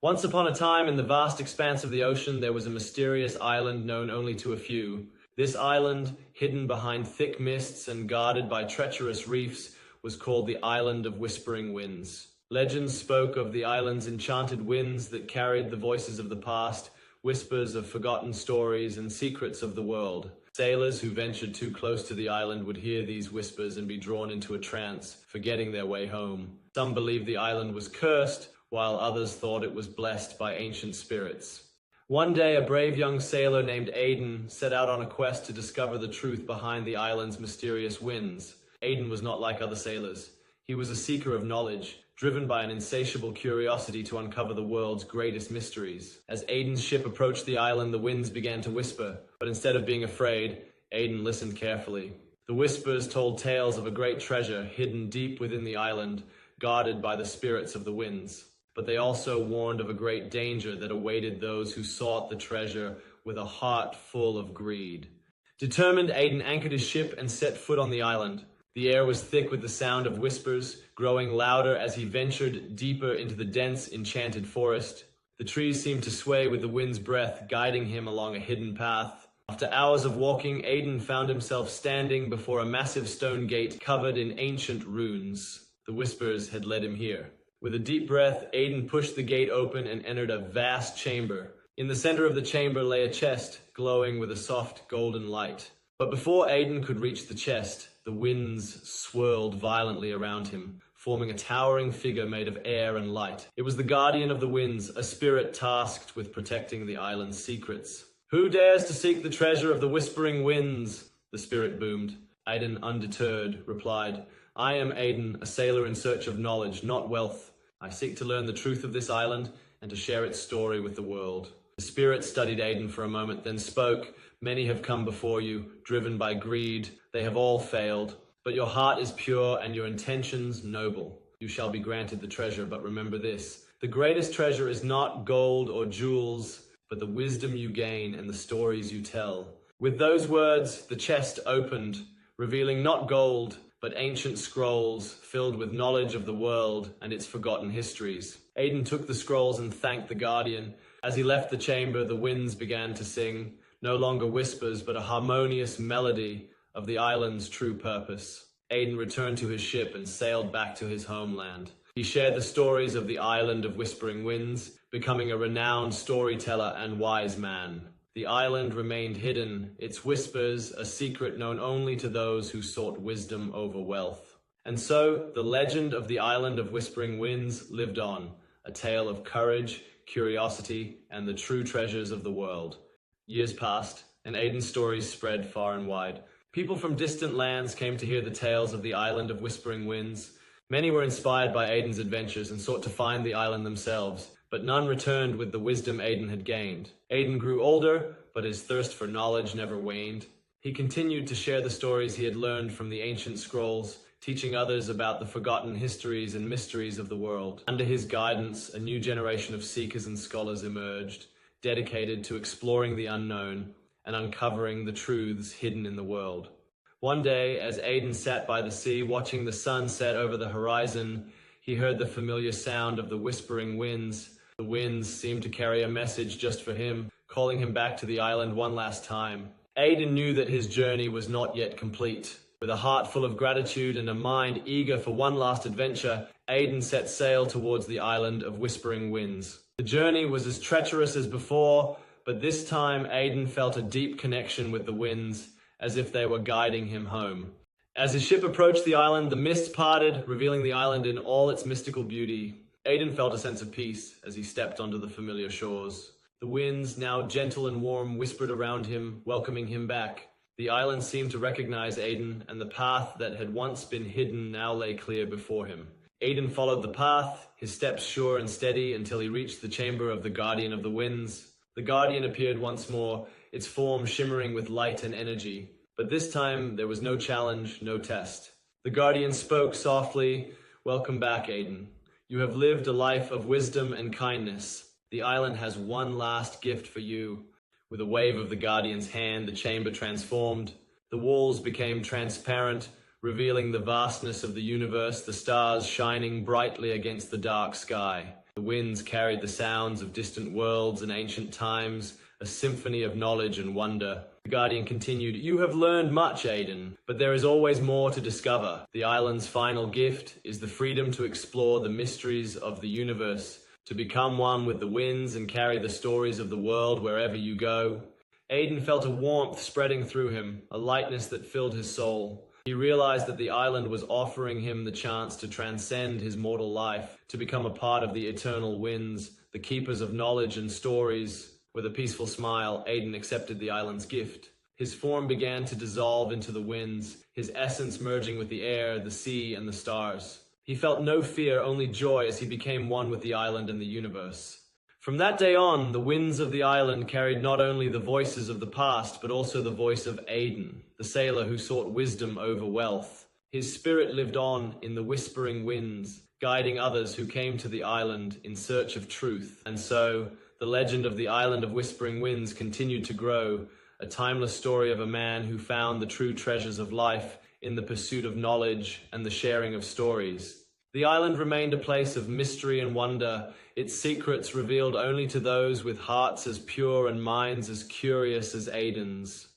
Once upon a time, in the vast expanse of the ocean, there was a mysterious island known only to a few. This island, hidden behind thick mists and guarded by treacherous reefs, was called the Island of Whispering Winds. Legends spoke of the island's enchanted winds that carried the voices of the past, whispers of forgotten stories and secrets of the world. Sailors who ventured too close to the island would hear these whispers and be drawn into a trance, forgetting their way home. Some believed the island was cursed, while others thought it was blessed by ancient spirits. One day, a brave young sailor named Aidan set out on a quest to discover the truth behind the island's mysterious winds. Aidan was not like other sailors. He was a seeker of knowledge, driven by an insatiable curiosity to uncover the world's greatest mysteries. As Aidan's ship approached the island, the winds began to whisper, but instead of being afraid, Aidan listened carefully. The whispers told tales of a great treasure hidden deep within the island, guarded by the spirits of the winds. But they also warned of a great danger that awaited those who sought the treasure with a heart full of greed. Determined, Aidan anchored his ship and set foot on the island. The air was thick with the sound of whispers, growing louder as he ventured deeper into the dense, enchanted forest. The trees seemed to sway with the wind's breath, guiding him along a hidden path. After hours of walking, Aidan found himself standing before a massive stone gate covered in ancient runes. The whispers had led him here. With a deep breath, Aidan pushed the gate open and entered a vast chamber. In the center of the chamber lay a chest, glowing with a soft golden light. But before Aidan could reach the chest, the winds swirled violently around him, forming a towering figure made of air and light. It was the guardian of the winds, a spirit tasked with protecting the island's secrets. "Who dares to seek the treasure of the whispering winds?" the spirit boomed. Aidan, undeterred, replied, "I am Aidan, a sailor in search of knowledge, not wealth. I seek to learn the truth of this island and to share its story with the world." The spirit studied Aidan for a moment, then spoke. "Many have come before you, driven by greed. They have all failed. But your heart is pure and your intentions noble. You shall be granted the treasure, but remember this. The greatest treasure is not gold or jewels, but the wisdom you gain and the stories you tell." With those words, the chest opened, revealing not gold, but ancient scrolls filled with knowledge of the world and its forgotten histories. Aidan took the scrolls and thanked the guardian. As he left the chamber, the winds began to sing, no longer whispers, but a harmonious melody of the island's true purpose. Aidan returned to his ship and sailed back to his homeland. He shared the stories of the Island of Whispering Winds, becoming a renowned storyteller and wise man. The island remained hidden, its whispers a secret known only to those who sought wisdom over wealth. And so, the legend of the Island of Whispering Winds lived on, a tale of courage, curiosity, and the true treasures of the world. Years passed, and Aidan's stories spread far and wide. People from distant lands came to hear the tales of the Island of Whispering Winds. Many were inspired by Aidan's adventures and sought to find the island themselves, but none returned with the wisdom Aidan had gained. Aidan grew older, but his thirst for knowledge never waned. He continued to share the stories he had learned from the ancient scrolls, teaching others about the forgotten histories and mysteries of the world. Under his guidance, a new generation of seekers and scholars emerged, dedicated to exploring the unknown and uncovering the truths hidden in the world. One day, as Aidan sat by the sea, watching the sun set over the horizon, he heard the familiar sound of the whispering winds. The winds seemed to carry a message just for him, calling him back to the island one last time. Aidan knew that his journey was not yet complete. With a heart full of gratitude and a mind eager for one last adventure, Aidan set sail towards the Island of Whispering Winds. The journey was as treacherous as before, but this time Aidan felt a deep connection with the winds, as if they were guiding him home. As his ship approached the island, the mist parted, revealing the island in all its mystical beauty. Aidan felt a sense of peace as he stepped onto the familiar shores. The winds, now gentle and warm, whispered around him, welcoming him back. The island seemed to recognize Aidan, and the path that had once been hidden now lay clear before him. Aidan followed the path, his steps sure and steady, until he reached the chamber of the Guardian of the Winds. The Guardian appeared once more, its form shimmering with light and energy. But this time, there was no challenge, no test. The Guardian spoke softly, "Welcome back, Aidan. You have lived a life of wisdom and kindness. The island has one last gift for you." With a wave of the Guardian's hand, the chamber transformed. The walls became transparent, revealing the vastness of the universe, the stars shining brightly against the dark sky. The winds carried the sounds of distant worlds and ancient times, a symphony of knowledge and wonder. The Guardian continued, "You have learned much, Aiden, but there is always more to discover. The island's final gift is the freedom to explore the mysteries of the universe, to become one with the winds and carry the stories of the world wherever you go." Aiden felt a warmth spreading through him, a lightness that filled his soul. He realized that the island was offering him the chance to transcend his mortal life, to become a part of the eternal winds, the keepers of knowledge and stories. With a peaceful smile, Aiden accepted the island's gift. His form began to dissolve into the winds, his essence merging with the air, the sea, and the stars. He felt no fear, only joy as he became one with the island and the universe. From that day on, the winds of the island carried not only the voices of the past, but also the voice of Aiden, the sailor who sought wisdom over wealth. His spirit lived on in the whispering winds, guiding others who came to the island in search of truth. And so, the legend of the Island of Whispering Winds continued to grow, a timeless story of a man who found the true treasures of life in the pursuit of knowledge and the sharing of stories. The island remained a place of mystery and wonder, its secrets revealed only to those with hearts as pure and minds as curious as Aiden's.